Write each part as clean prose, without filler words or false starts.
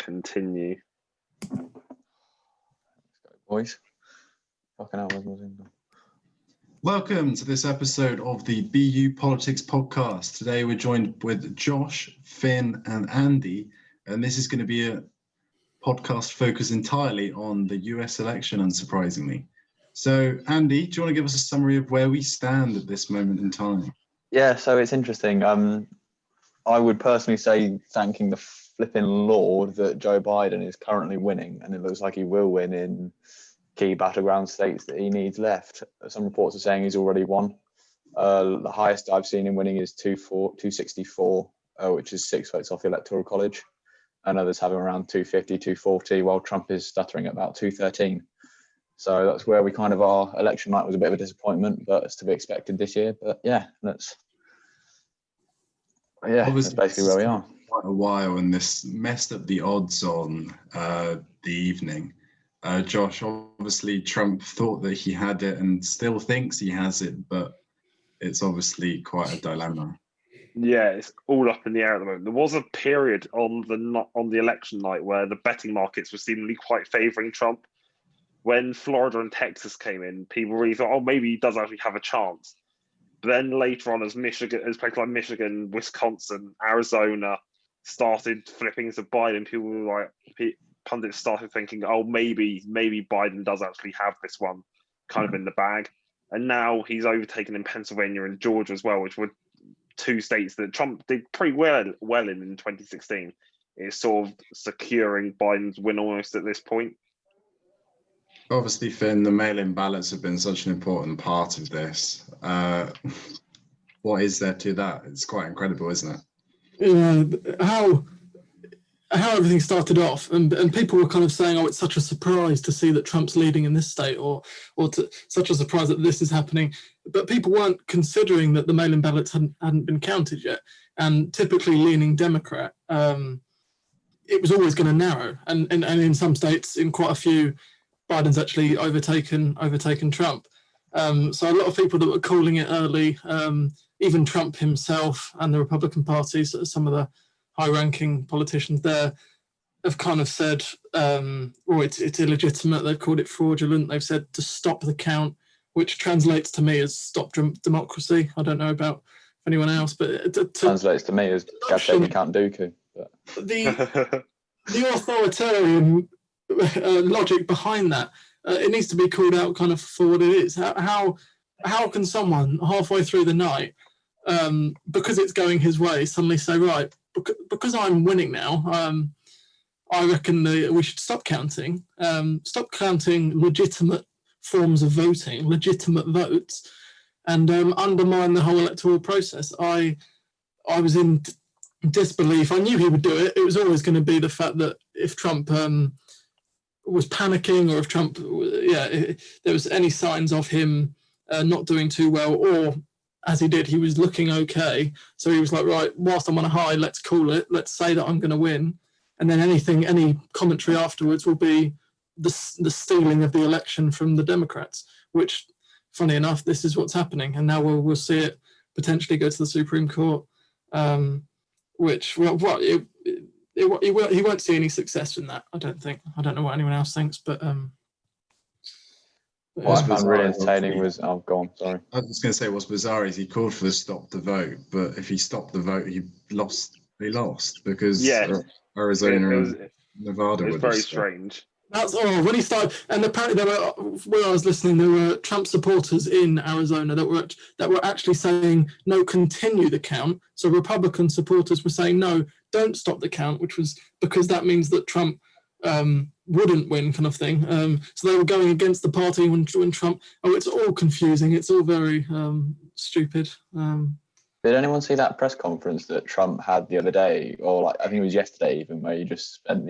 continue. Let's go, boys. Fucking hell, where's my Zoom gone? Welcome to this episode of the BU Politics Podcast. Today we're joined with Josh, Finn and Andy, and this is going to be a podcast focused entirely on the US election, unsurprisingly. So, Andy, do you want to give us a summary of where we stand at this moment in time? Yeah, so it's interesting. I would personally say thanking the flipping Lord that Joe Biden is currently winning, and it looks like he will win in key battleground states that he needs left. Some reports are saying he's already won. The highest I've seen him winning is 264, which is 6 votes off the Electoral College, and others have him around 250, 240, while Trump is stuttering at about 213. So that's where we kind of are. Election night was a bit of a disappointment, but it's to be expected this year. But that's basically where we are. Quite a while, and this messed up the odds on the evening. Josh, obviously Trump thought that he had it and still thinks he has it, but it's obviously quite a dilemma. Yeah, it's all up in the air at the moment. There was a period on the election night where the betting markets were seemingly quite favouring Trump. When Florida and Texas came in, people really thought, oh, maybe he does actually have a chance. But then later on, as places like Michigan, Wisconsin, Arizona started flipping to Biden, people were like, pundits started thinking, oh, maybe Biden does actually have this one kind of in the bag. And now he's overtaken in Pennsylvania and Georgia as well, which were two states that Trump did pretty well in 2016. It's sort of securing Biden's win almost at this point. Obviously, Finn, the mail-in ballots have been such an important part of this. What is there to that? It's quite incredible, isn't it? How everything started off, and people were kind of saying, "Oh, it's such a surprise to see that Trump's leading in this state, or such a surprise that this is happening." But people weren't considering that the mail-in ballots hadn't been counted yet, and typically leaning Democrat, it was always going to narrow, and in some states, in quite a few, Biden's actually overtaken Trump. So a lot of people that were calling it early, even Trump himself and the Republican Party, so some of the high-ranking politicians there, have kind of said, it's illegitimate. They've called it fraudulent. They've said to stop the count, which translates to me as stop democracy. I don't know about anyone else, but it translates to me as Gashetti Count Dooku. But the authoritarian logic behind that, it needs to be called out kind of for what it is. How can someone halfway through the night, because it's going his way, suddenly say, right, because I'm winning now, I reckon we should stop counting legitimate forms of voting, legitimate votes, and undermine the whole electoral process. I was in disbelief. I knew he would do it. It was always going to be the fact that if Trump was panicking, or if Trump, there was any signs of him not doing too well, or as he did, he was looking okay. So he was like, right, whilst I'm on a high, let's call it. Let's say that I'm going to win. And then any commentary afterwards will be the stealing of the election from the Democrats, which, funny enough, this is what's happening. And now we'll see it potentially go to the Supreme Court, which, he won't see any success in that, I don't think. I don't know what anyone else thinks, but what I found really entertaining was, oh, go on, sorry. I was going to say what's bizarre is he called for the stop the vote, but if he stopped the vote, he lost because Arizona and Nevada were very strange. That's all. When he started, and apparently where I was listening, there were Trump supporters in Arizona that were actually saying, no, continue the count. So Republican supporters were saying, no, don't stop the count, which was because that means that Trump wouldn't win, kind of thing. So they were going against the party when Trump. Oh, it's all confusing. It's all very stupid. Did anyone see that press conference that Trump had the other day, or I think it was yesterday even, where he just spent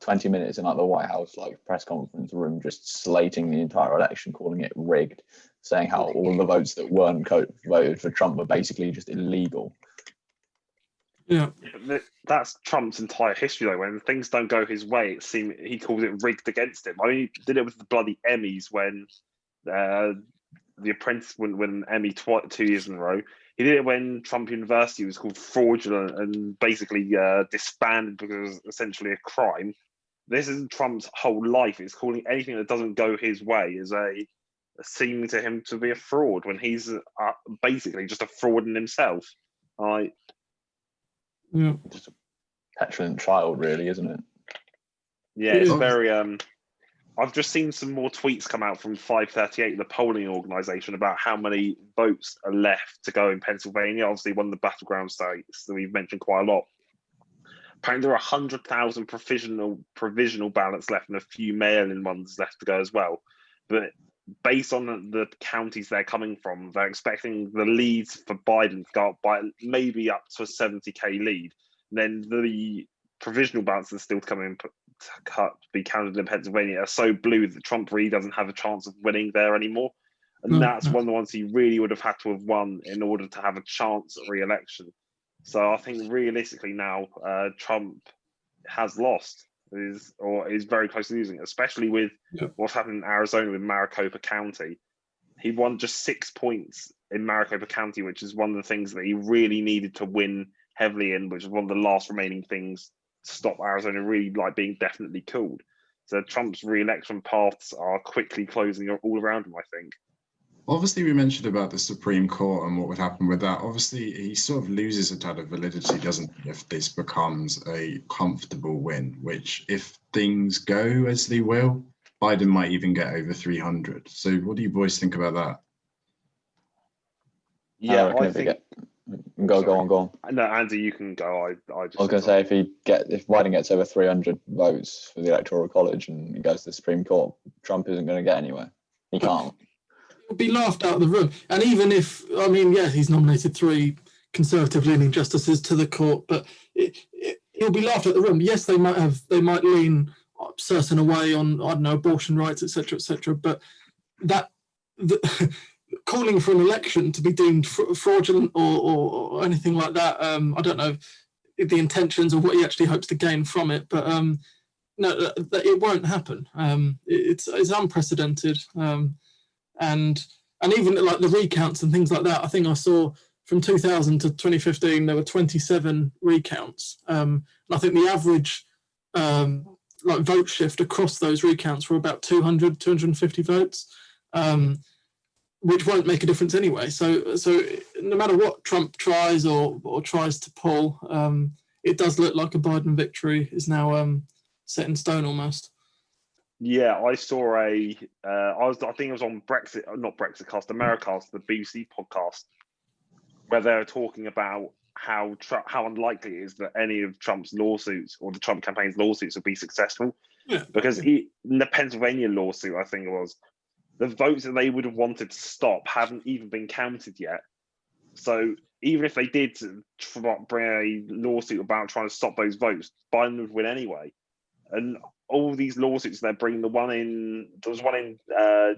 20 minutes in the White House press conference room just slating the entire election, calling it rigged, saying how all the votes that weren't voted for Trump were basically just illegal. Yeah, that's Trump's entire history though. When things don't go his way, it seems he calls it rigged against him. I mean, he did it with the bloody Emmys when The Apprentice wouldn't win an Emmy 2 years in a row. He did it when Trump University was called fraudulent and basically disbanded because it was essentially a crime. This is Trump's whole life. It's calling anything that doesn't go his way as seeming to him to be a fraud when he's basically just a fraud in himself. Yeah. Just a petulant child, really, isn't it? Yeah, it's very. I've just seen some more tweets come out from 538, the polling organisation, about how many votes are left to go in Pennsylvania. Obviously, one of the battleground states that we've mentioned quite a lot. Apparently, there are 100,000 provisional ballots left and a few mail-in ones left to go as well. But based on the counties they're coming from, they're expecting the leads for Biden to go up by maybe up to a 70k lead. And then the provisional ballots that are still to come in to be counted in Pennsylvania are so blue that Trump really doesn't have a chance of winning there anymore. And that's one of the ones he really would have had to have won in order to have a chance at re-election. So I think realistically now, Trump has lost, is very close to losing, especially with what's happened in Arizona with Maricopa County. He won just 6 points in Maricopa County, which is one of the things that he really needed to win heavily in, which is one of the last remaining things to stop Arizona really being definitely cooled. So Trump's re-election paths are quickly closing all around him, I think. Obviously, we mentioned about the Supreme Court and what would happen with that. Obviously, he sort of loses a tad of validity, doesn't he, if this becomes a comfortable win, which if things go as they will, Biden might even get over 300. So what do you boys think about that? Yeah, I think go on. No, Andy, you can go. I was going to say if Biden gets over 300 votes for the Electoral College and he goes to the Supreme Court, Trump isn't going to get anywhere. He can't. He'll be laughed out of the room. And even if, he's nominated 3 conservative-leaning justices to the court, but he'll be laughed out of the room. Yes, they might lean certain away on, abortion rights, etc., but calling for an election to be deemed fraudulent or anything like that, I don't know the intentions or what he actually hopes to gain from it, but no, it won't happen. It's unprecedented. And even like the recounts and things like that, I think I saw from 2000 to 2015 there were 27 recounts, and I think the average vote shift across those recounts were about 250 votes, which won't make a difference anyway. So no matter what Trump tries or tries to pull, it does look like a Biden victory is now set in stone almost. Yeah, I saw I think it was on not Brexitcast, Americast, the BBC podcast, where they were talking about how unlikely it is that any of Trump's lawsuits or the Trump campaign's lawsuits will be successful. Yeah. Because in the Pennsylvania lawsuit, I think it was, the votes that they would have wanted to stop haven't even been counted yet. So even if they did bring a lawsuit about trying to stop those votes, Biden would win anyway. And all these lawsuits, they're bringing there was one in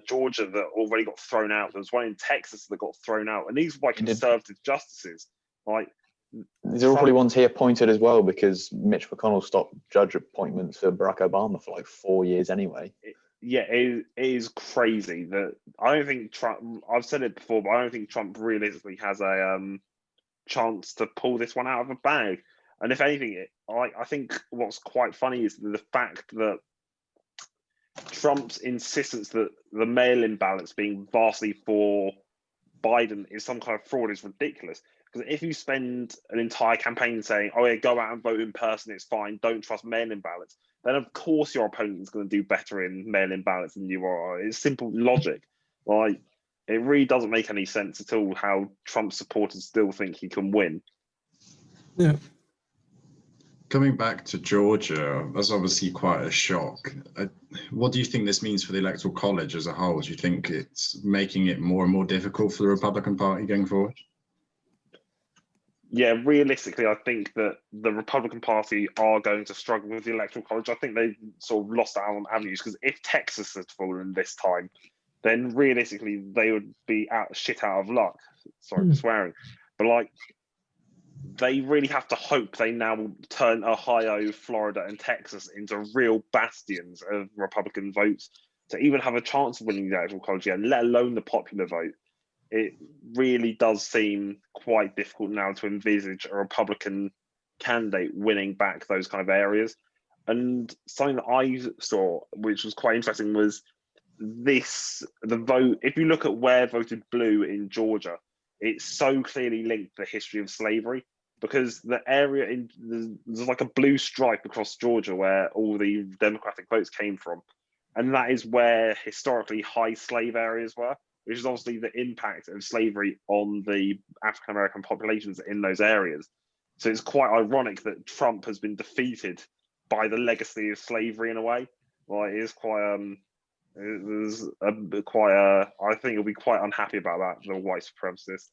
Georgia that already got thrown out. There was one in Texas that got thrown out. And these were conservative justices. These are all probably ones he appointed as well, because Mitch McConnell stopped judge appointments for Barack Obama for 4 years anyway. It is crazy that I don't think Trump, I've said it before, but I don't think Trump realistically has a chance to pull this one out of a bag. And if anything, I think what's quite funny is the fact that Trump's insistence that the mail-in ballots being vastly for Biden is some kind of fraud is ridiculous. Because if you spend an entire campaign saying, oh yeah, go out and vote in person, it's fine, don't trust mail-in ballots, then of course your opponent is going to do better in mail-in ballots than you are. It's simple logic. It really doesn't make any sense at all how Trump supporters still think he can win. Yeah. Coming back to Georgia, that's obviously quite a shock. What do you think this means for the Electoral College as a whole? Do you think it's making it more and more difficult for the Republican Party going forward? Yeah, realistically, I think that the Republican Party are going to struggle with the Electoral College. I think they've sort of lost out on avenues, because if Texas had fallen this time, then realistically they would be out of luck. Sorry for swearing. But they really have to hope they now turn Ohio, Florida, and Texas into real bastions of Republican votes to even have a chance of winning the Electoral College, let alone the popular vote. it really does seem quite difficult now to envisage a Republican candidate winning back those kind of areas. And something that I saw, which was quite interesting, was the vote. If you look at where voted blue in Georgia, it's so clearly linked to the history of slavery, because the area there's like a blue stripe across Georgia where all the Democratic votes came from, and that is where historically high slave areas were, which is obviously the impact of slavery on the African American populations in those areas. So it's quite ironic that Trump has been defeated by the legacy of slavery in a way. Well, it is quite I think he'll be quite unhappy about that, the white supremacist.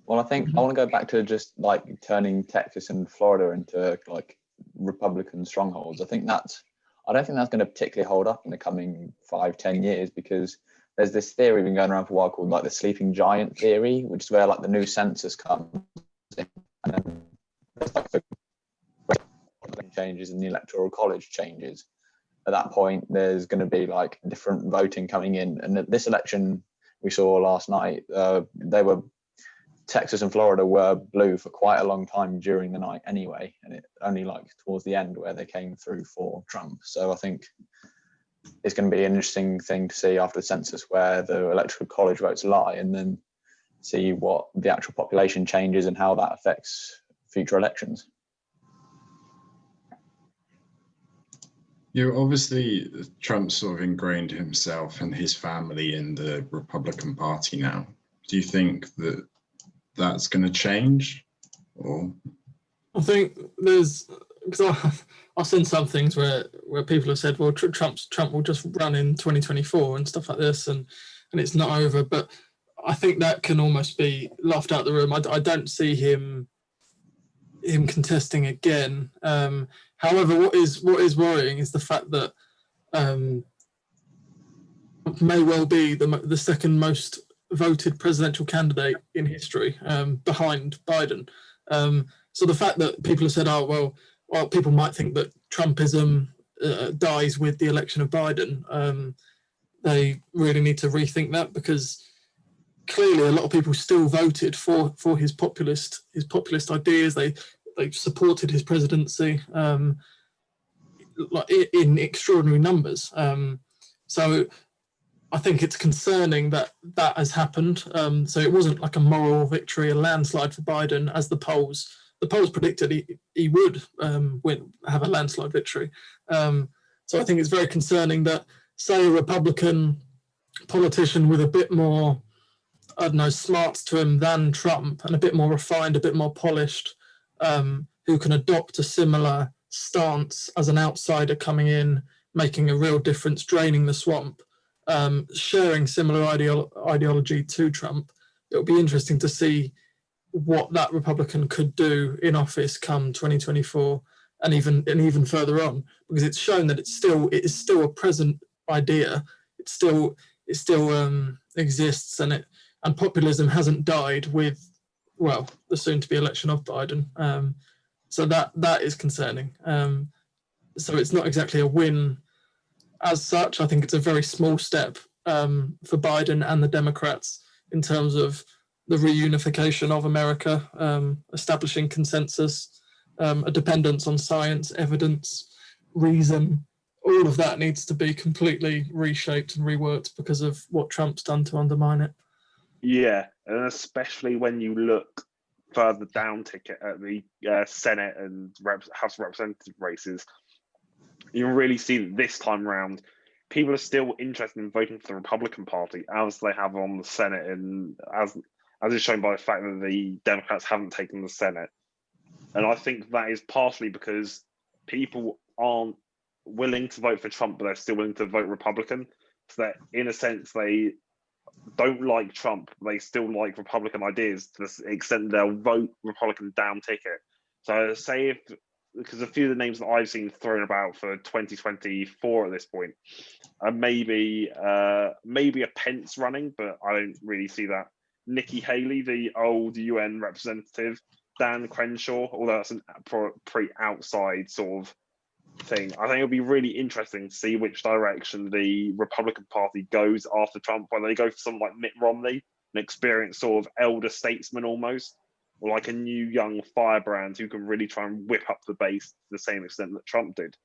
Well, I think I want to go back to just like turning Texas and Florida into like Republican strongholds. I don't think that's going to particularly hold up in the coming 5-10 years, because there's this theory been going around for a while called like the sleeping giant theory, which is where like the new census comes in, and then there's like the changes and the electoral college changes. At that point, there's going to be like different voting coming in. And at this election we saw last night, Texas and Florida were blue for quite a long time during the night anyway, and it only like towards the end where they came through for Trump. So I think it's going to be an interesting thing to see after the census where the electoral college votes lie, and then see what the actual population changes and how that affects future elections. You're obviously, Trump sort of ingrained himself and his family in the Republican Party now. Do you think that that's going to change? Or I think because I've seen some things where people have said, well, Trump will just run in 2024 and stuff like this, and it's not over. But I think that can almost be laughed out the room. I don't see him contesting again. However, what is worrying is the fact that may well be the second most voted presidential candidate in history, behind Biden. So the fact that people have said, oh, well, people might think that Trumpism dies with the election of Biden. They really need to rethink that, because clearly a lot of people still voted for his populist ideas. They supported his presidency in extraordinary numbers. So I think it's concerning that has happened. So it wasn't like a moral victory, a landslide for Biden, as the polls predicted he would have a landslide victory. So I think it's very concerning that, say, a Republican politician with a bit more, I don't know, smarts to him than Trump, and a bit more refined, a bit more polished, who can adopt a similar stance as an outsider coming in, making a real difference, draining the swamp, sharing similar ideology to Trump. It'll be interesting to see what that Republican could do in office come 2024, and even further on, because it's shown that it is still a present idea. It still exists, and populism hasn't died with, well, the soon-to-be election of Biden. So that is concerning. So it's not exactly a win as such. I think it's a very small step for Biden and the Democrats in terms of the reunification of America, establishing consensus, a dependence on science, evidence, reason. All of that needs to be completely reshaped and reworked because of what Trump's done to undermine it. Yeah, and especially when you look further down ticket at the Senate and House of Representative races, you can really see that this time around, people are still interested in voting for the Republican Party, as they have on the Senate, and as is shown by the fact that the Democrats haven't taken the Senate. And I think that is partially because people aren't willing to vote for Trump, but they're still willing to vote Republican. So that, in a sense, they don't like Trump, they still like Republican ideas to the extent they'll vote Republican down ticket. So say because a few of the names that I've seen thrown about for 2024 at this point, maybe a Pence running, but I don't really see that. Nikki Haley, the old UN representative, Dan Crenshaw, although that's a pretty outside sort of thing. I think it'll be really interesting to see which direction the Republican Party goes after Trump, whether they go for someone like Mitt Romney, an experienced sort of elder statesman almost, or like a new young firebrand who can really try and whip up the base to the same extent that Trump did.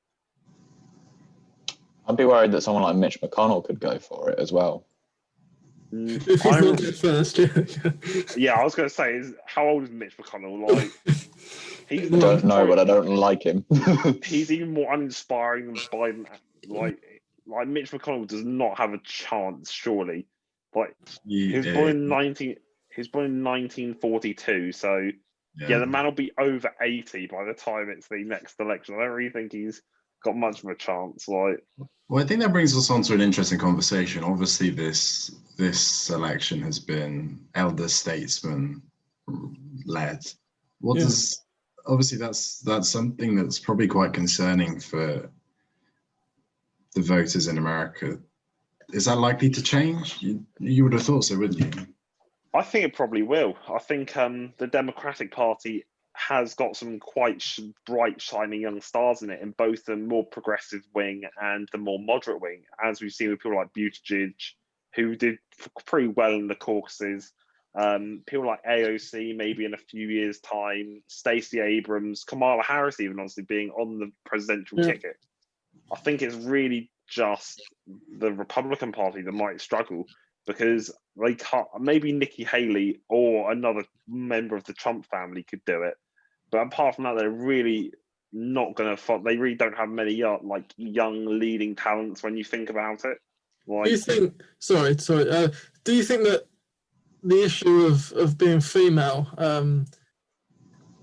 I'd be worried that someone like Mitch McConnell could go for it as well. If he's not dead first, yeah, I was going to say, how old is Mitch McConnell? Like, I don't know, but I don't like him. He's even more uninspiring than Biden. Like Mitch McConnell does not have a chance, surely. Like he was born in 1942, so yeah, the man will be over 80 by the time it's the next election. I don't really think he's got much of a chance. Like, well, I think that brings us on to an interesting conversation. Obviously, this election has been elder statesman led. What does obviously that's something that's probably quite concerning for the voters in America. Is that likely to change? You would have thought so, wouldn't you? I think it probably will. I think the Democratic Party has got some quite bright, shining young stars in it, in both the more progressive wing and the more moderate wing, as we've seen with people like Buttigieg, who did pretty well in the caucuses. People like AOC, maybe in a few years' time, Stacey Abrams, Kamala Harris, even honestly being on the presidential ticket. I think it's really just the Republican Party that might struggle, because they can't. Maybe Nikki Haley or another member of the Trump family could do it, but apart from that, they're really not going to. They really don't have many like young leading talents when you think about it. Like, do you think? Sorry. Do you think that the issue of being female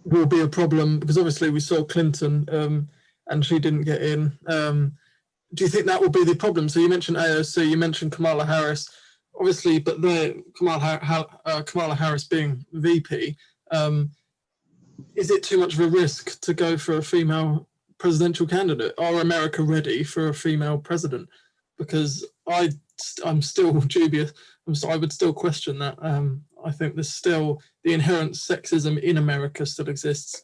will be a problem? Because obviously we saw Clinton and she didn't get in. Do you think that will be the problem? So you mentioned AOC, you mentioned Kamala Harris, obviously, but Kamala Harris being VP, is it too much of a risk to go for a female presidential candidate? Are America ready for a female president? Because I'm still dubious. I would still question that. I think there's still the inherent sexism in America still exists.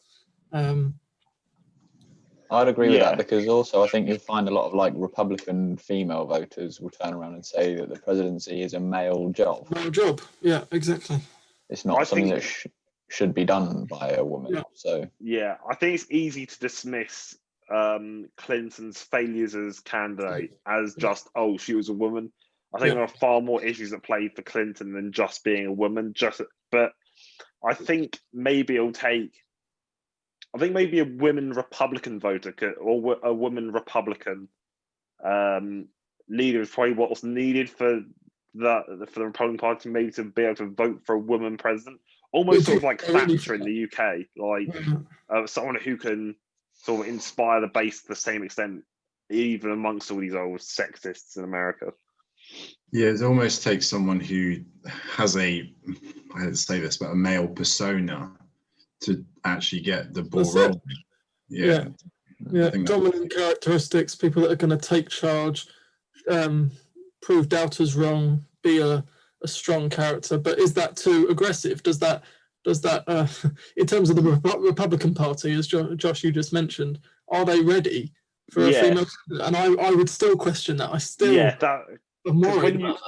I'd agree with that, because also I think you'll find a lot of like Republican female voters will turn around and say that the presidency is a male job. Male job, yeah, exactly. It's not something that should be done by a woman. Yeah. So I think it's easy to dismiss Clinton's failures as candidate as just, oh, she was a woman. I think there are far more issues at play for Clinton than just being a woman. But I think maybe it'll take. I think maybe a women Republican voter or a woman Republican leader is probably what's needed for the Republican Party maybe to be able to vote for a woman president. Almost sort of like Thatcher in the UK, like someone who can sort of inspire the base to the same extent, even amongst all these old sexists in America. Yeah, it almost takes someone who has I hate to say this, but a male persona to actually get the ball rolling. Yeah. Dominant characteristics, people that are going to take charge, prove doubters wrong, be a strong character. But is that too aggressive? Does that in terms of the Republican Party, as Josh you just mentioned, are they ready for a female? And I would still question that. I still am worried about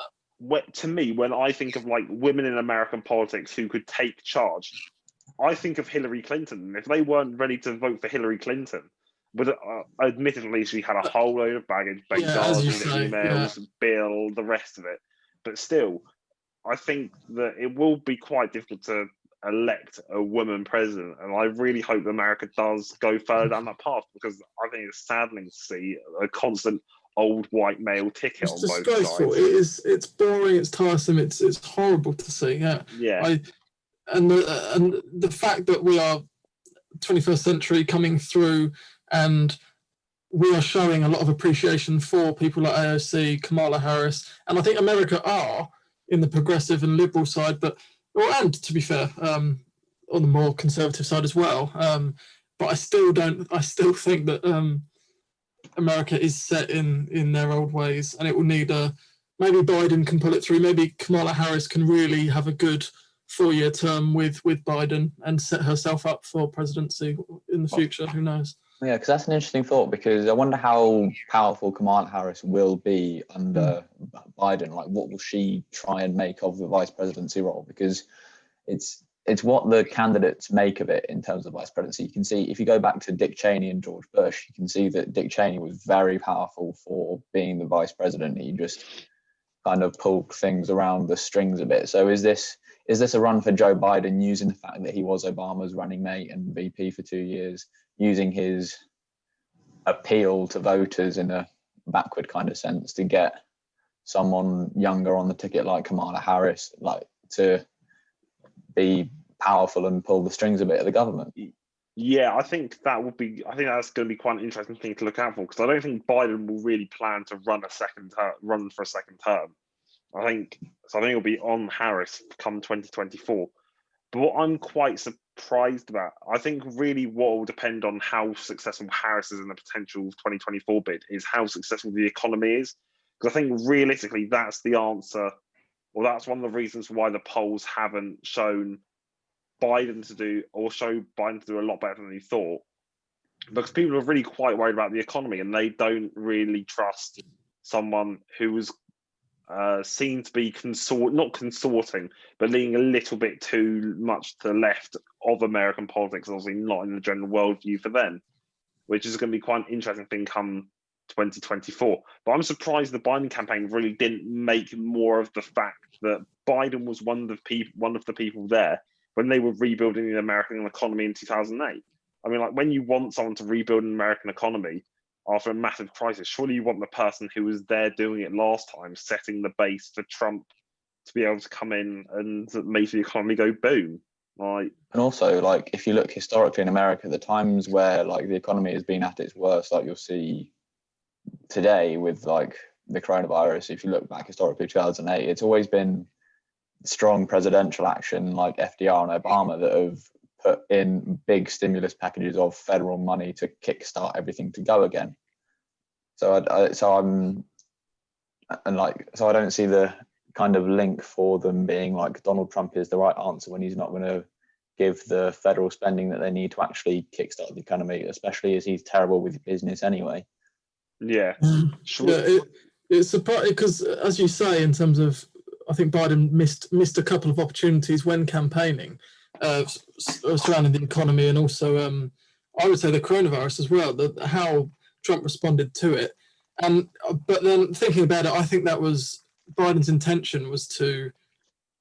that. To me, when I think of like women in American politics who could take charge, I think of Hillary Clinton. If they weren't ready to vote for Hillary Clinton, but admittedly she had a whole load of baggage, emails, bill, the rest of it. But still, I think that it will be quite difficult to elect a woman president, and I really hope America does go further down that path, because I think it's saddening to see a constant old white male ticket on both sides. It's boring, it's tiresome, it's horrible to see. And the fact that we are 21st century coming through, and we are showing a lot of appreciation for people like AOC, Kamala Harris, and I think America are in the progressive and liberal side, and to be fair, on the more conservative side as well. But I still think that America is set in their old ways, and it will need maybe Biden can pull it through. Maybe Kamala Harris can really have a good 4-year term with Biden and set herself up for presidency in the future. Who knows? Yeah, because that's an interesting thought, because I wonder how powerful Kamala Harris will be under Biden. Like, what will she try and make of the vice presidency role? Because it's what the candidates make of it in terms of vice presidency. You can see, if you go back to Dick Cheney and George Bush, you can see that Dick Cheney was very powerful for being the vice president. He just kind of pulled things around the strings a bit. So is this a run for Joe Biden, using the fact that he was Obama's running mate and VP for 2 years, using his appeal to voters in a backward kind of sense to get someone younger on the ticket like Kamala Harris, like, to be powerful and pull the strings a bit of the government? Yeah, I think that's going to be quite an interesting thing to look out for, because I don't think Biden will really plan to run for a second term. I think it'll be on Harris come 2024. But what I'm quite surprised about, I think really what will depend on how successful Harris is in the potential 2024 bid is how successful the economy is. Because I think realistically that's the answer, or that's one of the reasons why the polls haven't shown Biden to do a lot better than he thought. Because people are really quite worried about the economy, and they don't really trust someone who was seen to be not consorting, but leaning a little bit too much to the left of American politics, obviously not in the general worldview for them, which is going to be quite an interesting thing come 2024. But I'm surprised the Biden campaign really didn't make more of the fact that Biden was one of the people there when they were rebuilding the American economy in 2008. I mean, like, when you want someone to rebuild an American economy after a massive crisis, surely you want the person who was there doing it last time, setting the base for Trump to be able to come in and make the economy go boom. Like, and also, like, if you look historically in America, the times where, like, the economy has been at its worst, like you'll see today with, like, the coronavirus, if you look back historically 2008, it's always been strong presidential action like FDR and Obama that have put in big stimulus packages of federal money to kickstart everything to go again. So I don't see the kind of link for them being like Donald Trump is the right answer when he's not going to give the federal spending that they need to actually kickstart the economy, especially as he's terrible with business anyway. Yeah, it's surprising because, as you say, in terms of, I think Biden missed a couple of opportunities when campaigning surrounding the economy, and also I would say the coronavirus as well, how Trump responded to it. But then thinking about it, I think that was Biden's intention, was to,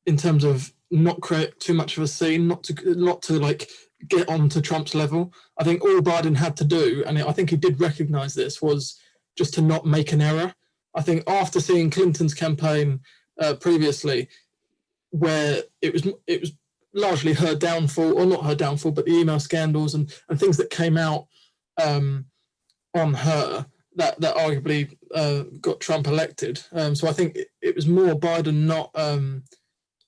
in terms of not create too much of a scene, not to like get on to Trump's level. I think all Biden had to do, and I think he did recognize this, was just to not make an error. I think after seeing Clinton's campaign previously, where it was largely her downfall, or not her downfall, but the email scandals and things that came out on her that arguably got Trump elected. So I think it was more Biden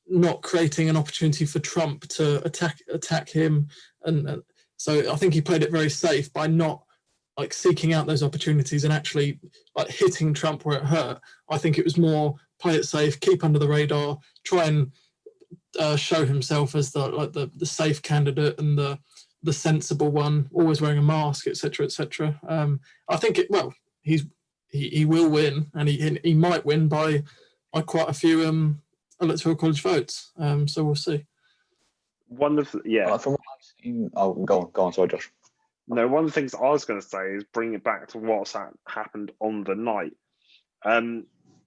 not creating an opportunity for Trump to attack him, and so I think he played it very safe by not like seeking out those opportunities and actually like hitting Trump where it hurt. I think it was more play it safe, keep under the radar, try and show himself as the safe candidate and the sensible one, always wearing a mask, etc., etc. I think he will win, and he might win by quite a few electoral college votes. So we'll see. From what I've seen, go on. Sorry, Josh. No, one of the things I was going to say is bring it back to what's happened on the night.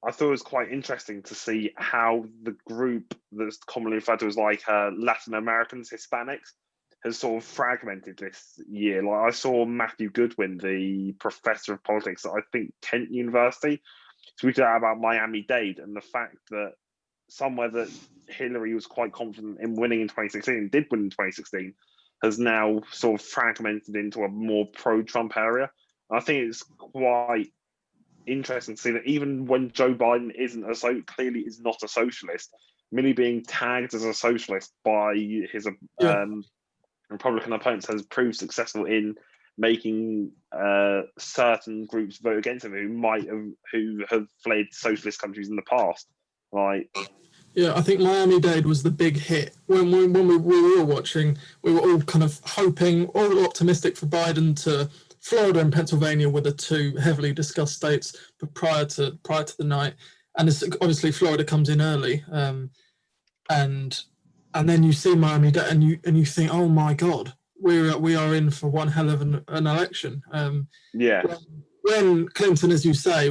I thought it was quite interesting to see how the group that's commonly referred to as like Latin Americans, Hispanics, has sort of fragmented this year. Like, I saw Matthew Goodwin, the professor of politics at, I think, Kent University, tweeted out about Miami-Dade and the fact that somewhere that Hillary was quite confident in winning in 2016, did win in 2016, has now sort of fragmented into a more pro-Trump area. And I think it's quite interesting to see that even when Joe Biden clearly is not a socialist, merely being tagged as a socialist by his Republican opponents has proved successful in making certain groups vote against him who have fled socialist countries in the past. Like, yeah, I think Miami-Dade was the big hit. When we were all watching, we were all kind of hoping, all optimistic for Biden to Florida and Pennsylvania were the two heavily discussed states, but prior to the night, and obviously Florida comes in early, and then you see Miami-Dade, and you think, oh my God, we are in for one hell of an election. When Clinton, as you say,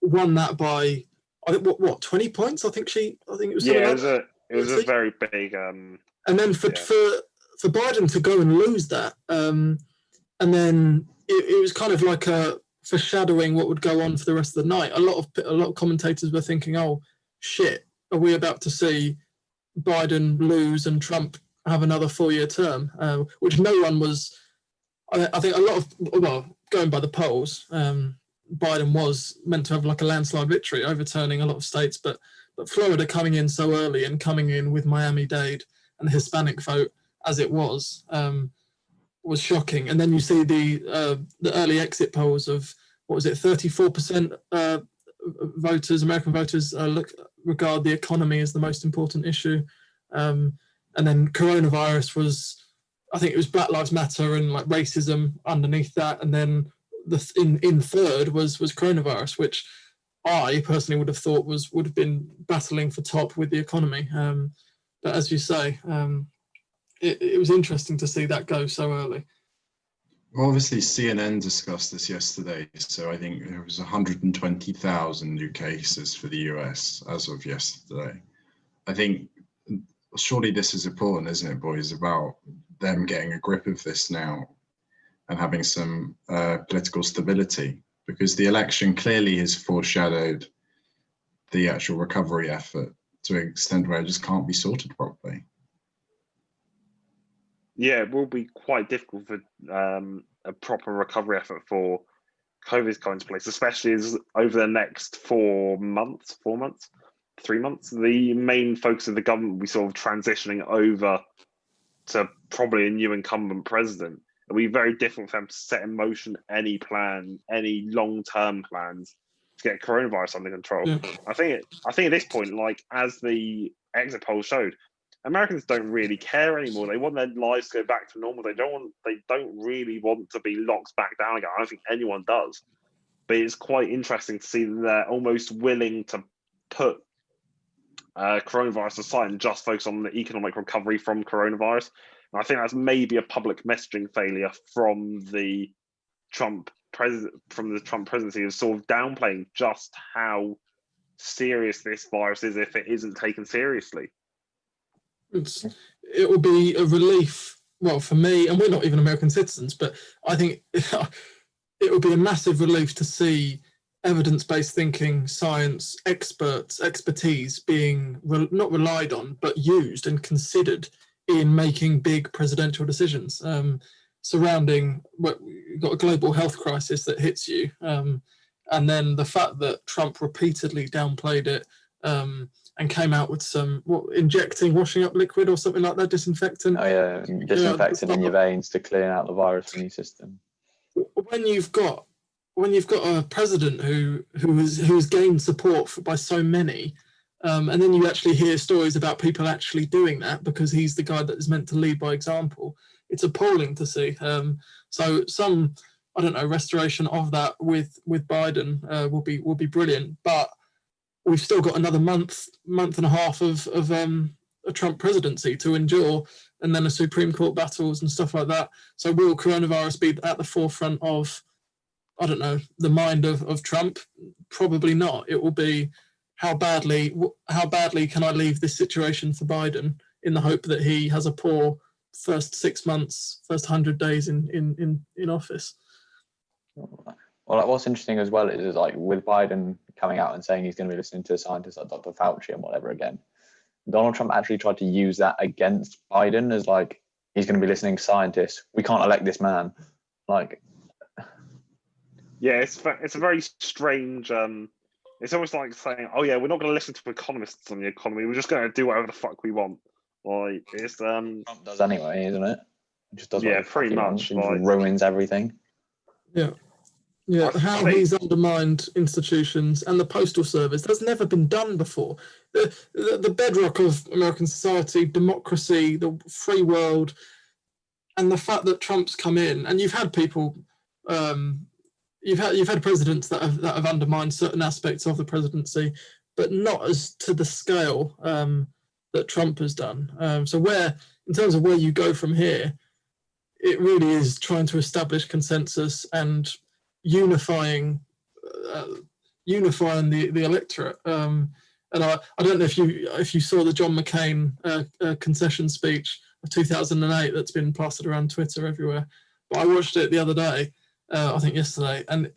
won that by, I think what 20 points? I think it was. It was a very big. And then for Biden to go and lose that, and then it was kind of like a foreshadowing what would go on for the rest of the night. A lot of commentators were thinking, oh shit, are we about to see Biden lose and Trump have another 4-year term? Which no one was. I think a lot of, going by the polls, Biden was meant to have like a landslide victory, overturning a lot of states, but Florida coming in so early and coming in with Miami-Dade and the Hispanic vote as it was shocking. And then you see the early exit polls of, 34% voters, American voters, regard the economy as the most important issue. And then coronavirus was, I think it was Black Lives Matter and like racism underneath that. And then in third was coronavirus, which I personally would have thought would have been battling for top with the economy. But as you say, it was interesting to see that go so early. Well, obviously, CNN discussed this yesterday. So I think there was 120,000 new cases for the US as of yesterday. I think surely this is important, isn't it, boys, about them getting a grip of this now and having some political stability, because the election clearly has foreshadowed the actual recovery effort to an extent where it just can't be sorted properly. Yeah, it will be quite difficult for a proper recovery effort for COVID going to place, especially as over the next 3 months, the main focus of the government will be sort of transitioning over to probably a new incumbent president. It'll be very difficult for them to set in motion any long-term plans to get coronavirus under control. Yeah. I think at this point, like as the exit polls showed, Americans don't really care anymore. They want their lives to go back to normal. They don't really want to be locked back down again. I don't think anyone does. But it's quite interesting to see that they're almost willing to put coronavirus aside and just focus on the economic recovery from coronavirus. And I think that's maybe a public messaging failure from the Trump presidency, of sort of downplaying just how serious this virus is if it isn't taken seriously. It will be a relief, well, for me, and we're not even American citizens, but I think it will be a massive relief to see evidence-based thinking, science, expertise being not relied on, but used and considered in making big presidential decisions surrounding what you've got a global health crisis that hits you. And then the fact that Trump repeatedly downplayed it and came out with some injecting washing up liquid or something like that, disinfectant. Oh yeah, disinfectant in your veins to clean out the virus in your system. When you've got a president who's gained support by so many, and then you actually hear stories about people actually doing that because he's the guy that is meant to lead by example. It's appalling to see. So some, I don't know, restoration of that with Biden will be brilliant, but we've still got another month and a half of a Trump presidency to endure, and then a Supreme Court battles and stuff like that. So will coronavirus be at the forefront of, I don't know, the mind of Trump? Probably not. It will be how badly can I leave this situation for Biden, in the hope that he has a poor first 6 months, first 100 days in office. Well, like, what's interesting as well is like with Biden coming out and saying he's going to be listening to scientists like Dr. Fauci and whatever again, Donald Trump actually tried to use that against Biden as like, he's going to be listening to scientists. We can't elect this man. Like, yeah, it's a very strange. It's almost like saying, "Oh yeah, we're not going to listen to economists on the economy. We're just going to do whatever the fuck we want." Like it's Trump does anyway, isn't it? He just does pretty much. Like, ruins everything. Yeah. Yeah, how he's undermined institutions and the postal service. That's never been done before. The bedrock of American society, democracy, the free world, and the fact that Trump's come in, and you've had people, You've had presidents that have undermined certain aspects of the presidency, but not as to the scale that Trump has done. So in terms of where you go from here, it really is trying to establish consensus and unifying the electorate. And I don't know if you saw the John McCain concession speech of 2008 that's been plastered around Twitter everywhere, but I watched it the other day, I think yesterday, and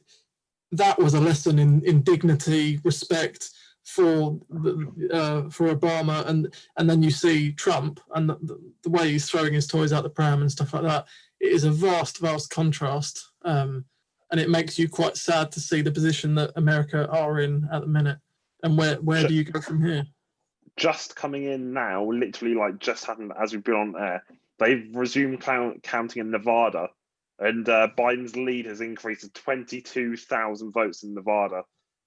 that was a lesson in dignity, respect for Obama, and then you see Trump and the way he's throwing his toys out the pram and stuff like that. It is a vast contrast, and it makes you quite sad to see the position that America are in at the minute. And where do you go from here? Just coming in now, literally like just happened as we've been on air, they've resumed counting in Nevada, and Biden's lead has increased to 22,000 votes in Nevada,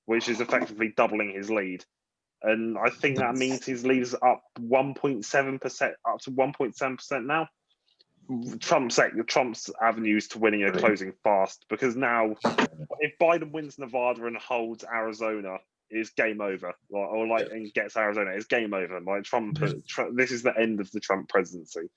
which is effectively doubling his lead. And I think that means his lead is up 1.7%, up to 1.7% now. Trump's avenues to winning are closing fast, because now if Biden wins Nevada and holds Arizona, it's game over. And gets Arizona, it's game over. Like Trump, this is the end of the Trump presidency.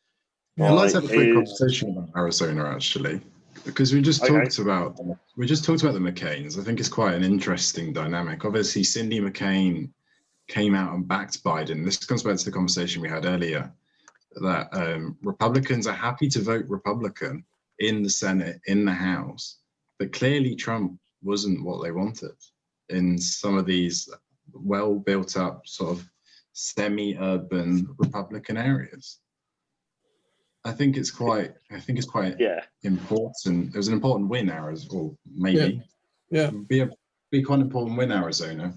I'd like to have a quick conversation about Arizona, actually, because we just talked about the McCains. I think it's quite an interesting dynamic. Obviously, Cindy McCain came out and backed Biden. This comes back to the conversation we had earlier, that Republicans are happy to vote Republican in the Senate, in the House, but clearly Trump wasn't what they wanted in some of these well built up sort of semi-urban Republican areas. I think it's quite important. It was an important win, Arizona, or maybe be quite an important win, Arizona,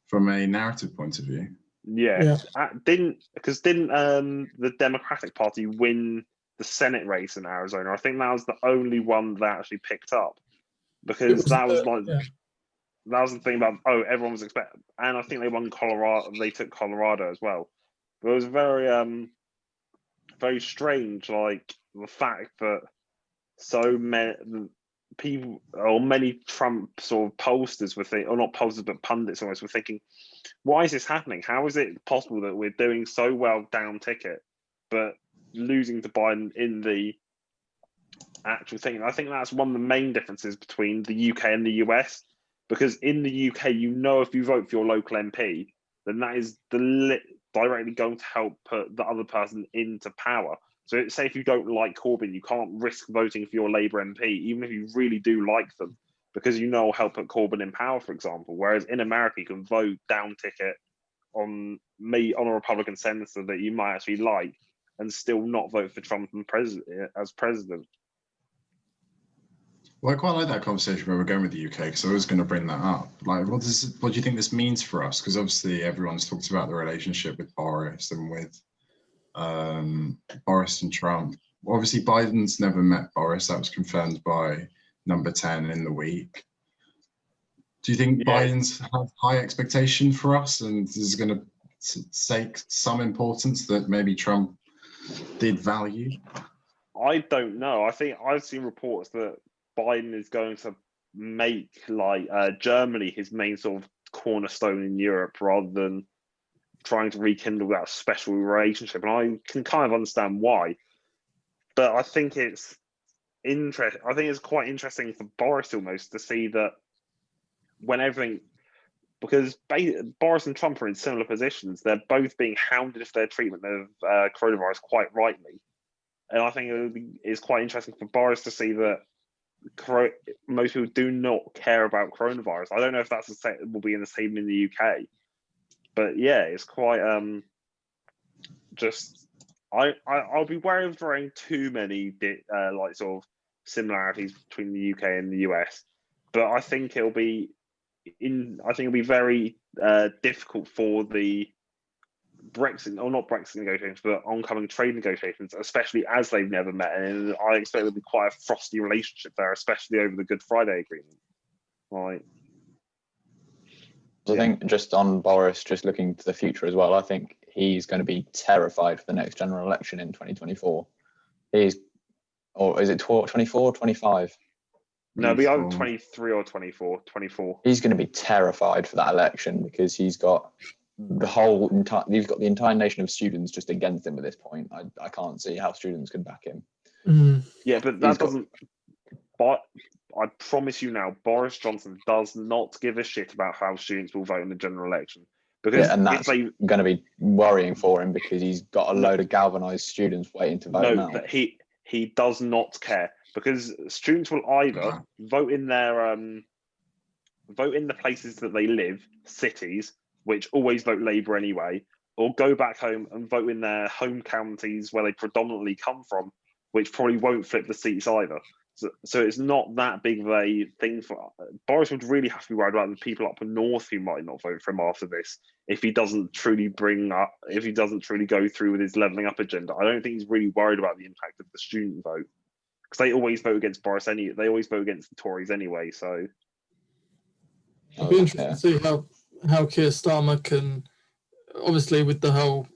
from a narrative point of view. Didn't the Democratic Party win the Senate race in Arizona? I think that was the only one that actually picked up, because that was the thing about everyone was expecting, and I think they won Colorado. They took Colorado as well, but it was very very strange, like the fact that so many people, or many Trump sort of pollsters were thinking, or not pollsters but pundits almost, were thinking, why is this happening? How is it possible that we're doing so well down ticket but losing to Biden in the actual thing? I think that's one of the main differences between the UK and the US, because in the UK, if you vote for your local MP, then that is directly going to help put the other person into power. So say if you don't like Corbyn, you can't risk voting for your Labour MP, even if you really do like them, because will help put Corbyn in power, for example. Whereas in America, you can vote down ticket on a Republican senator that you might actually like and still not vote for Trump as president. Well, I quite like that conversation where we're going with the UK, because I was going to bring that up. Like, what do you think this means for us? Because obviously everyone's talked about the relationship with Boris and with Boris and Trump. Obviously, Biden's never met Boris. That was confirmed by Number 10 in the week. Do you think Biden's have high expectation for us, and is going to take some importance that maybe Trump did value? I don't know. I think I've seen reports that Biden is going to make Germany his main sort of cornerstone in Europe, rather than trying to rekindle that special relationship. And I can kind of understand why. But I think it's interesting. I think it's quite interesting for Boris almost to see that when everything, because Boris and Trump are in similar positions, they're both being hounded for their treatment of coronavirus quite rightly. And I think it's quite interesting for Boris to see that most people do not care about coronavirus. I don't know if that's will be in the same in the UK, but it's quite I'll be wary of drawing too many sort of similarities between the UK and the US, but I think it'll be very difficult for the Brexit, or not Brexit negotiations, but oncoming trade negotiations, especially as they've never met. And I expect there'll be quite a frosty relationship there, especially over the Good Friday Agreement. Right. I think just on Boris, just looking to the future as well, I think he's going to be terrified for the next general election in 2024. Or is it 24, 25? No, it'll be either 23 or 24. 24. He's going to be terrified for that election because he's got he's got the entire nation of students just against him at this point. I can't see how students can back him. Yeah, but that doesn't. But I promise you now, Boris Johnson does not give a shit about how students will vote in the general election. Because and that's going to be worrying for him because he's got a load of galvanised students waiting to vote now. No, but he does not care because students will either vote in the places that they live, cities, which always vote Labour anyway, or go back home and vote in their home counties where they predominantly come from, which probably won't flip the seats either. So it's not that big of a thing for Boris. Would really have to be worried about the people up north who might not vote for him after this if he doesn't truly go through with his levelling up agenda. I don't think he's really worried about the impact of the student vote because they always vote against Boris they always vote against the Tories anyway. So it'll be interesting to see how Keir Starmer can, obviously with the whole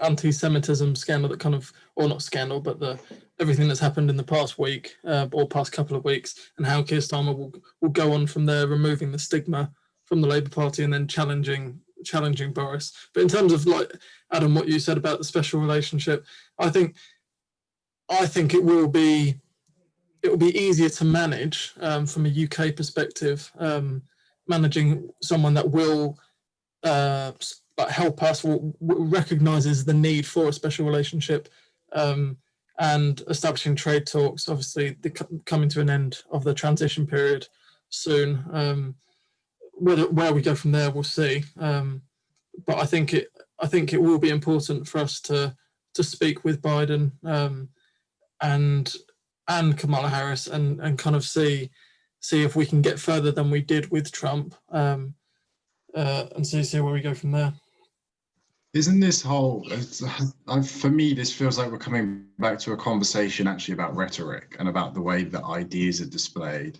anti-Semitism scandal that kind of, or not scandal, but everything that's happened in the past week or past couple of weeks, and how Keir Starmer will go on from there, removing the stigma from the Labour Party and then challenging Boris. But in terms of, like, Adam, what you said about the special relationship, I think it will be easier to manage from a UK perspective, managing someone that will help us, recognises the need for a special relationship, and establishing trade talks. Obviously, coming to an end of the transition period soon. Where we go from there, we'll see. But I think it will be important for us to speak with Biden and Kamala Harris and kind of see if we can get further than we did with Trump, and see where we go from there. Isn't this whole, for me, this feels like we're coming back to a conversation actually about rhetoric and about the way that ideas are displayed.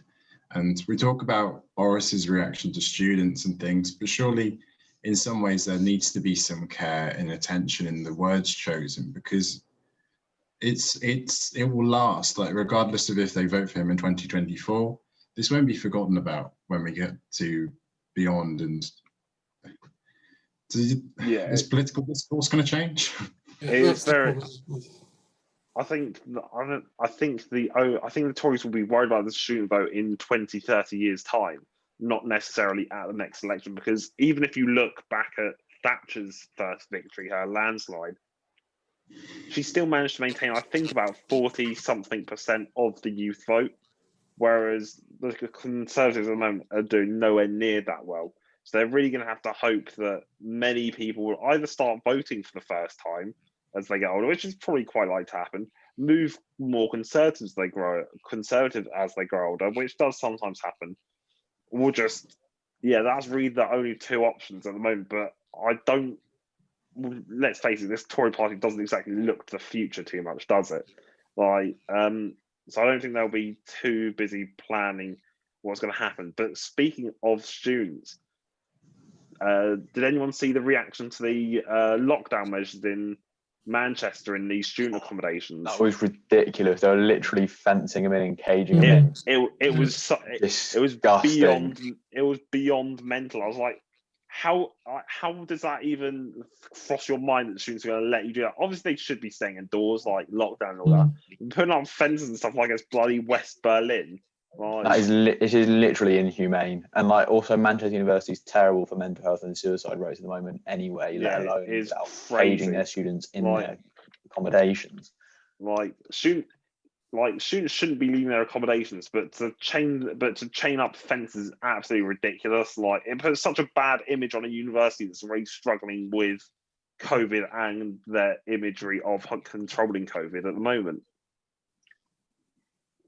And we talk about Boris's reaction to students and things, but surely in some ways there needs to be some care and attention in the words chosen, because it will last, like, regardless of if they vote for him in 2024, this won't be forgotten about when we get to beyond. And is political discourse going to change? It's very. I think the Tories will be worried about the student vote in 20, 30 years' time, not necessarily at the next election. Because even if you look back at Thatcher's first victory, her landslide, she still managed to maintain, I think, about 40-something% of the youth vote, whereas the Conservatives at the moment are doing nowhere near that well. So they're really going to have to hope that many people will either start voting for the first time as they get older, which is probably quite likely to happen, move more conservative as they grow older, which does sometimes happen. Or just, that's really the only two options at the moment. But let's face it, this Tory party doesn't exactly look to the future too much, does it? So I don't think they'll be too busy planning what's going to happen. But speaking of students, did anyone see the reaction to the lockdown measures in Manchester in these student accommodations? That was ridiculous. They were literally fencing them in and caging them in. It was beyond mental. I was like, how does that even cross your mind that students are going to let you do that? Obviously, they should be staying indoors, like lockdown and all that. Putting up fences and stuff like it's bloody West Berlin. It is literally inhumane, and like also Manchester University is terrible for mental health and suicide rates at the moment anyway, let alone without caging their students in their accommodations. Students shouldn't be leaving their accommodations, but to chain up fences is absolutely ridiculous. Like, it puts such a bad image on a university that's already struggling with COVID and their imagery of controlling COVID at the moment.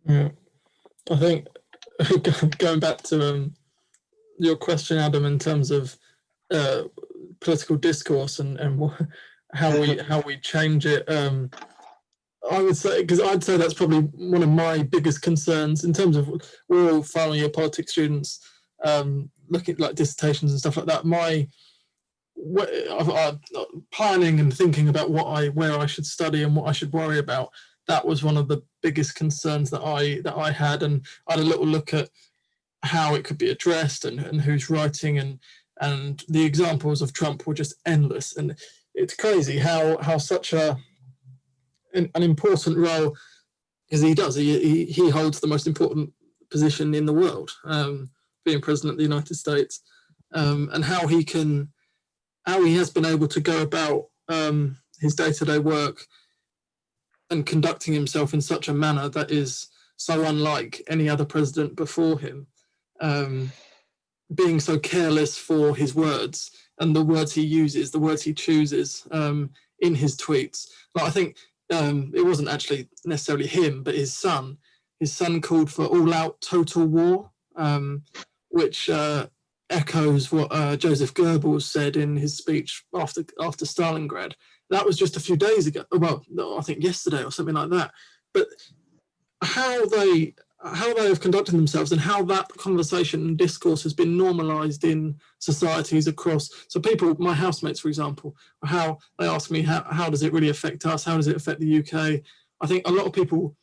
Yeah. I think going back to your question, Adam, in terms of political discourse and how we change it, I would say, because I'd say that's probably one of my biggest concerns in terms of we're all final year politics students, looking at like dissertations and stuff like that. Planning and thinking about where I should study and what I should worry about that was one of the biggest concerns that I had, and I had a little look at how it could be addressed and who's writing, and the examples of Trump were just endless. And it's crazy how such an important role, because he does, he holds the most important position in the world, being president of the United States, and how he has been able to go about his day-to-day work and conducting himself in such a manner that is so unlike any other president before him, being so careless for his words and the words he uses, the words he chooses in his tweets. Like, I think it wasn't actually necessarily him, but his son. His son called for all-out total war, which echoes what Joseph Goebbels said in his speech after Stalingrad. That was just a few days ago. Well, I think yesterday or something like that. But how they have conducted themselves and how that conversation and discourse has been normalized in societies across. So people, my housemates, for example, how they ask me, how does it really affect us? How does it affect the UK? I think a lot of people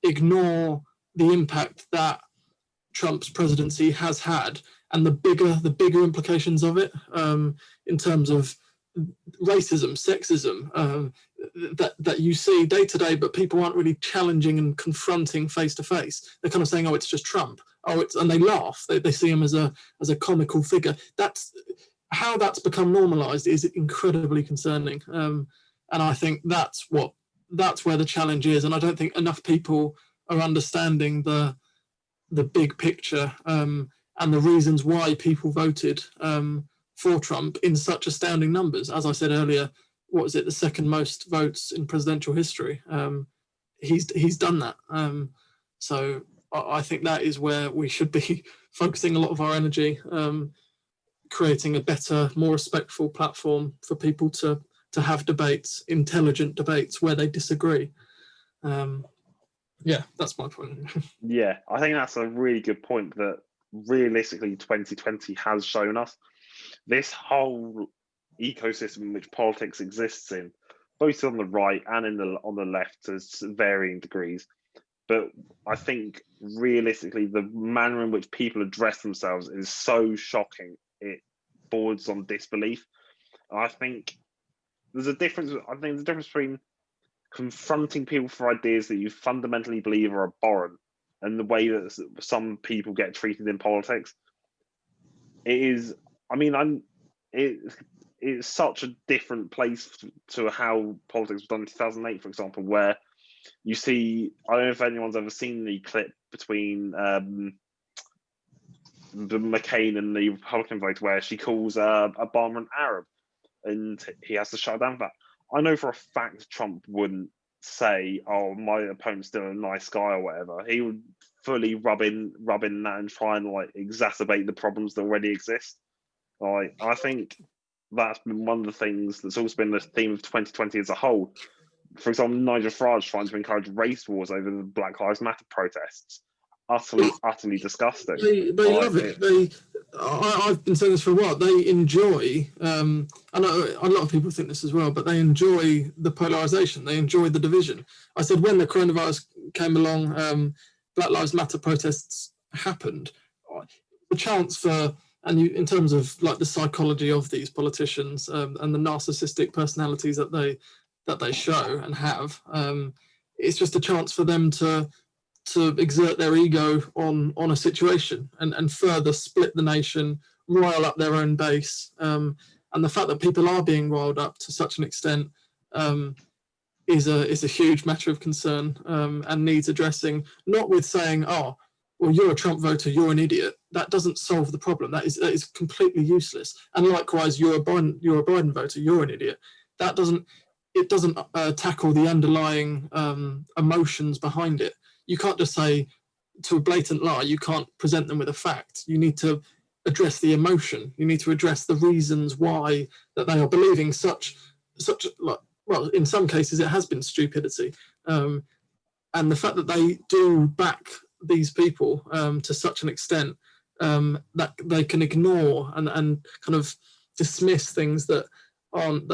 ignore the impact that Trump's presidency has had and the bigger implications of it, in terms of racism, sexism, that you see day to day, but people aren't really challenging and confronting face to face. They're kind of saying, "Oh, it's just Trump." And they laugh. They see him as a comical figure. That's how that's become normalised is incredibly concerning. And I think that's where the challenge is. And I don't think enough people are understanding the big picture and the reasons why people voted for Trump in such astounding numbers. As I said earlier, what was it, the second most votes in presidential history? He's done that. So I think that is where we should be focusing a lot of our energy, creating a better, more respectful platform for people to have debates, intelligent debates where they disagree. Yeah, that's my point. Yeah, I think that's a really good point, that realistically 2020 has shown us this whole ecosystem in which politics exists in, both on the right and on the left to varying degrees. But I think realistically, the manner in which people address themselves is so shocking, it borders on disbelief. And I think there's a difference. I think there's a difference between confronting people for ideas that you fundamentally believe are abhorrent and the way that some people get treated in politics. It's such a different place to how politics was done in 2008, for example, where you see, I don't know if anyone's ever seen the clip between the McCain and the Republican vote where she calls Obama an Arab and he has to shut down for that. I know for a fact Trump wouldn't say, "Oh, my opponent's still a nice guy" or whatever. He would fully rub in that and try and exacerbate the problems that already exist. I think that's been one of the things that's also been the theme of 2020 as a whole. For example, Nigel Farage trying to encourage race wars over the Black Lives Matter protests. Utterly disgusting. They love it. I've been saying this for a while. They enjoy, I know a lot of people think this as well, but they enjoy the polarization. They enjoy the division. I said when the coronavirus came along, Black Lives Matter protests happened. The chance for, and in terms of the psychology of these politicians and the narcissistic personalities that they show and have, it's just a chance for them to exert their ego on a situation and further split the nation, rile up their own base. And the fact that people are being riled up to such an extent is a huge matter of concern and needs addressing, not with saying, "Oh, well, you're a Trump voter, you're an idiot." That doesn't solve the problem. That is completely useless. And likewise, you're a Biden voter, you're an idiot. It doesn't tackle the underlying emotions behind it. You can't just say to a blatant lie, you can't present them with a fact. You need to address the emotion. You need to address the reasons why that they are believing such well, in some cases it has been stupidity. And the fact that they do back these people to such an extent that they can ignore and kind of dismiss things that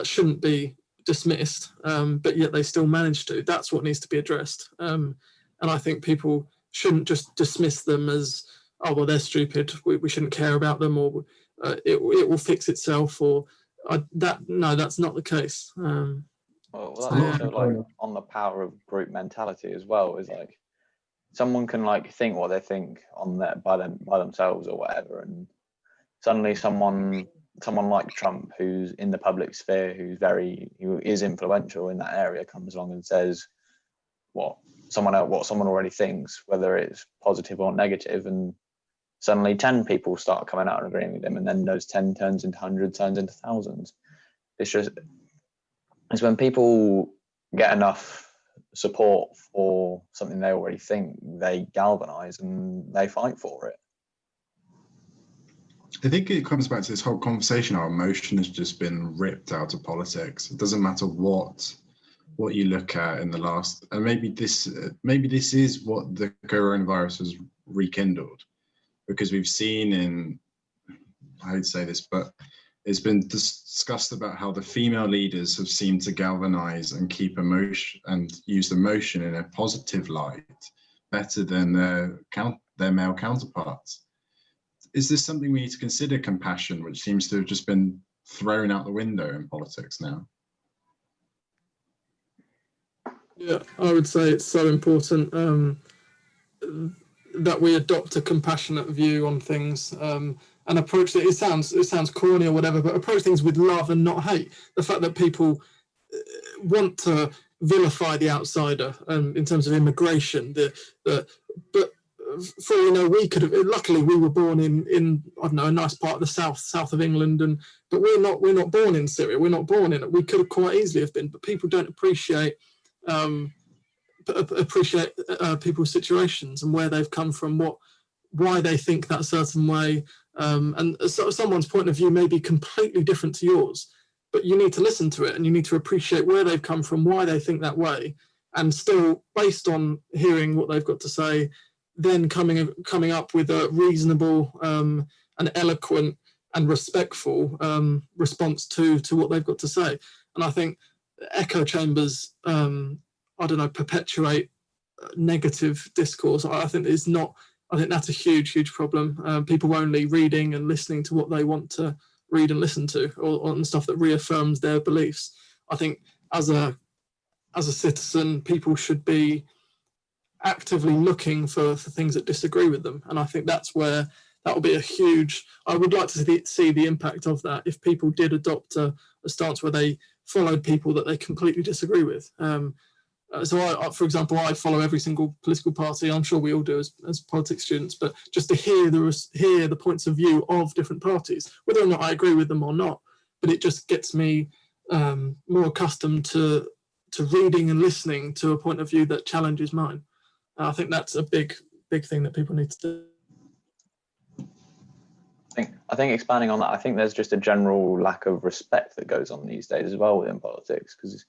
shouldn't be dismissed, but yet they still manage to. That's what needs to be addressed. And I think people shouldn't just dismiss them as, oh, well, they're stupid, we shouldn't care about them, or it will fix itself, or that's not the case. Well, that's also like on the power of group mentality as well. Is like someone can like think what they think by themselves or whatever, and suddenly someone like Trump, who's in the public sphere, who is influential in that area, comes along and says what someone already thinks, whether it's positive or negative, and suddenly 10 people start coming out and agreeing with him, and then those 10 turns into hundreds, turns into thousands. It's when people get enough support for something they already think, they galvanize and they fight for it. I think it comes back to this whole conversation. Our emotion has just been ripped out of politics. It doesn't matter what you look at in the last, and maybe this is what the coronavirus has rekindled, because we've seen I hate to say this, but it's been discussed about how the female leaders have seemed to galvanize and keep emotion and use emotion in a positive light better than their male counterparts. Is this something we need to consider, compassion, which seems to have just been thrown out the window in politics now? Yeah, I would say it's so important that we adopt a compassionate view on things, and approach it. It sounds corny or whatever, but approach things with love and not hate. The fact that people want to vilify the outsider in terms of immigration, but for we could have. Luckily, we were born in I don't know, a nice part of the south of England, but we're not born in Syria. We're not born in it. We could have quite easily have been, but people don't appreciate people's situations and where they've come from, why they think that certain way, and so someone's point of view may be completely different to yours, but you need to listen to it and you need to appreciate where they've come from, why they think that way, and still, based on hearing what they've got to say, then coming up with a reasonable and eloquent and respectful response to what they've got to say. And I think echo chambers, perpetuate negative discourse. I think that's a huge problem. People only reading and listening to what they want to read and listen to, or on stuff that reaffirms their beliefs. I think as a citizen, people should be actively looking for things that disagree with them, and I think that's where that will be a huge. I would like to see the impact of that if people did adopt a stance where they followed people that they completely disagree with. So, for example, I follow every single political party. I'm sure we all do as politics students, but just to hear the points of view of different parties, whether or not I agree with them or not, but it just gets me more accustomed to reading and listening to a point of view that challenges mine. I think that's a big thing that people need to do. I think expanding on that, I think there's just a general lack of respect that goes on these days as well within politics, because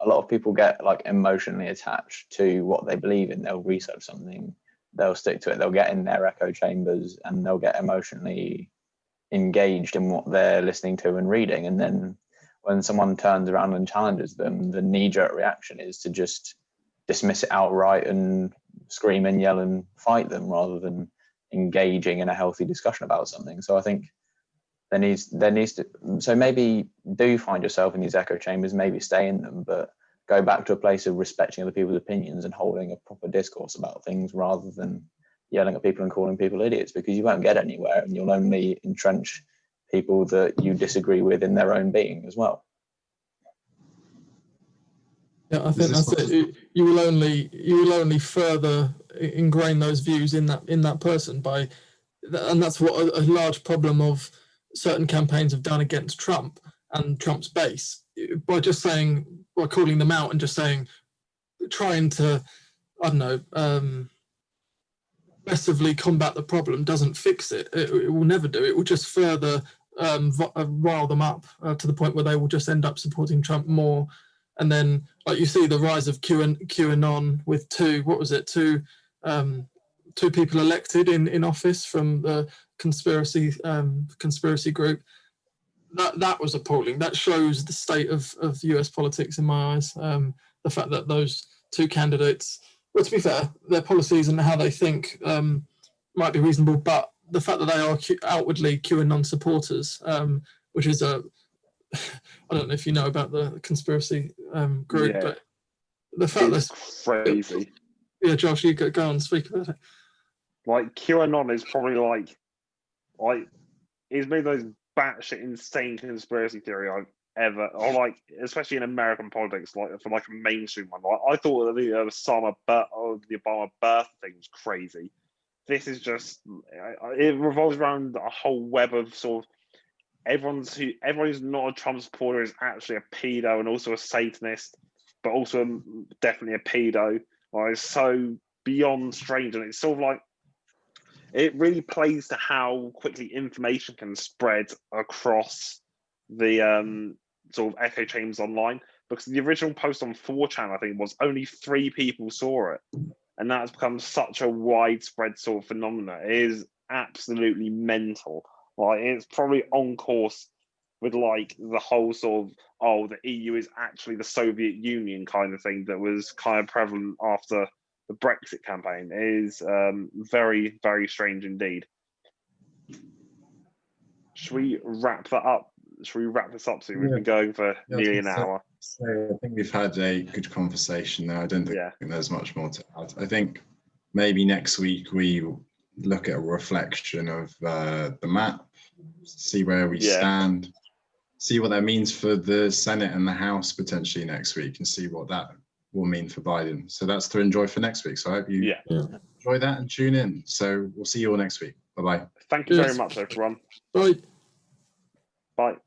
a lot of people get like emotionally attached to what they believe in. They'll research something, they'll stick to it, they'll get in their echo chambers, and they'll get emotionally engaged in what they're listening to and reading. And then when someone turns around and challenges them, the knee-jerk reaction is to just dismiss it outright and scream and yell and fight them, rather than engaging in a healthy discussion about something. So I think there needs to, so maybe do find yourself in these echo chambers, maybe stay in them, but go back to a place of respecting other people's opinions and holding a proper discourse about things, rather than yelling at people and calling people idiots, because you won't get anywhere and you'll only entrench people that you disagree with in their own being as well. Yeah, I think that's it. You will only further ingrain those views in that person and that's what a large problem of certain campaigns have done against Trump and Trump's base, by calling them out and just saying, trying to, aggressively combat the problem doesn't fix it. It will never do. It will just further rile them up to the point where they will just end up supporting Trump more. And then, like, you see the rise of QAnon with two people elected in office from the conspiracy group. that was appalling. That shows the state of US politics in my eyes. The fact that those two candidates, well, to be fair, their policies and how they think might be reasonable, but the fact that they are outwardly QAnon supporters, which is I don't know if you know about the conspiracy group, but the fact it's crazy. Yeah, Josh, you go on, speak about it. Like QAnon is probably like it's maybe the most batshit insane conspiracy theory I've ever, or like especially in American politics, like for like a mainstream one. Like, I thought the Obama birth thing was crazy. This is just it revolves around a whole web of sort of everyone who's not a Trump supporter is actually a pedo and also a Satanist, but also definitely a pedo. Like, it's so beyond strange, and it's sort of like it really plays to how quickly information can spread across the sort of echo chambers online. Because the original post on 4chan, I think, was only 3 people saw it, and that has become such a widespread sort of phenomenon. It is absolutely mental. Like, it's probably on course with like the whole sort of the EU is actually the Soviet Union kind of thing that was kind of prevalent after the Brexit campaign. It is very, very strange indeed. Should we wrap that up? Should we wrap this up soon? We've been going for nearly an hour. So I think we've had a good conversation now. I don't think there's much more to add. I think maybe next week we look at a reflection of the map, see where we stand, see what that means for the Senate and the House potentially next week, and see what that will mean for Biden. So that's to enjoy for next week. So I hope you enjoy that and tune in. So we'll see you all next week. Bye-bye. Thank you very much, everyone. Bye. Bye.